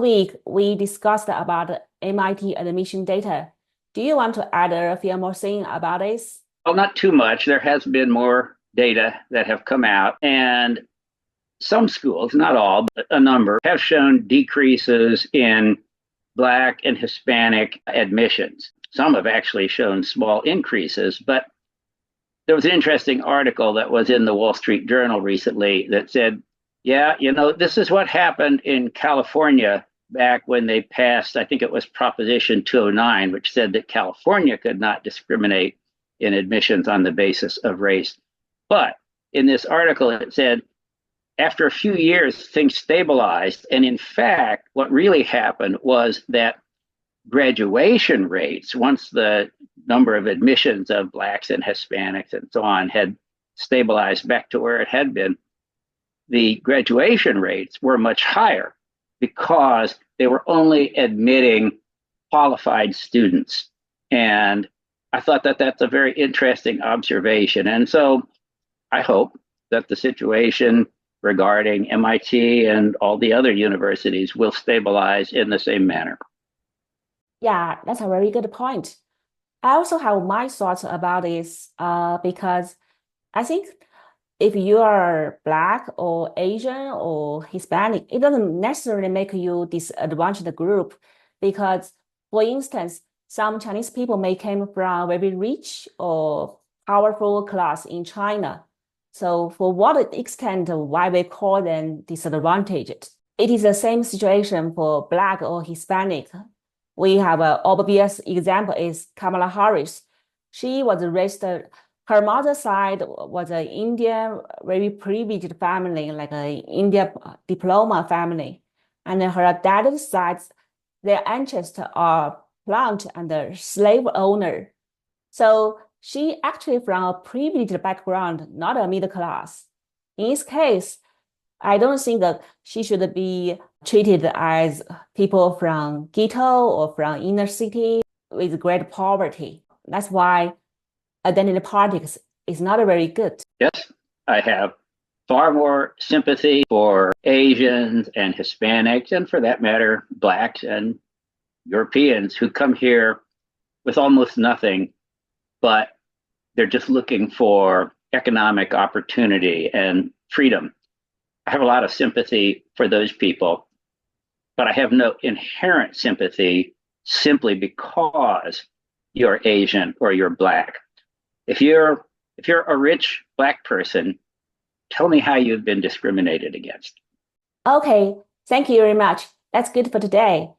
week we discussed about MIT admission data. Do you want to add a few more things about this? Well, not too much. There has been more data that have come out, and some schools, not all, but a number, have shown decreases in Black and Hispanic admissions. Some have actually shown small increases, but there was an interesting article that was in the Wall Street Journal recently that said, yeah, this is what happened in California back when they passed, I think it was Proposition 209, which said that California could not discriminate in admissions on the basis of race. But in this article, it said, after a few years, things stabilized. And in fact, what really happened was that graduation rates, once the number of admissions of Blacks and Hispanics and so on had stabilized back to where it had been, the graduation rates were much higher because they were only admitting qualified students. And I thought that that's a very interesting observation. And so I hope that the situation regarding MIT and all the other universities will stabilize in the same manner. Yeah, that's a very good point. I also have my thoughts about this because I think if you are Black or Asian or Hispanic, it doesn't necessarily make you disadvantaged group because, for instance, some Chinese people may come from very rich or powerful class in China. So for what extent why we call them disadvantaged? It is the same situation for Black or Hispanic. We have an obvious example is Kamala Harris. She was raised, her mother's side was an Indian, very privileged family, like an India diploma family. And her dad's side, their ancestors are plant and slave owner. So she actually from a privileged background, not a middle class. In this case, I don't think that she should be treated as people from ghetto or from inner city with great poverty. That's why identity politics is not very good. Yes, I have far more sympathy for Asians and Hispanics, and for that matter, Blacks and Europeans who come here with almost nothing, but they're just looking for economic opportunity and freedom. I have a lot of sympathy for those people, but I have no inherent sympathy simply because you're Asian or you're Black. If you're a rich Black person, tell me how you've been discriminated against. Okay, thank you very much. That's good for today.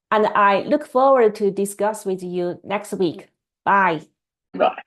And I look forward to discuss with you next week. Bye. Bye.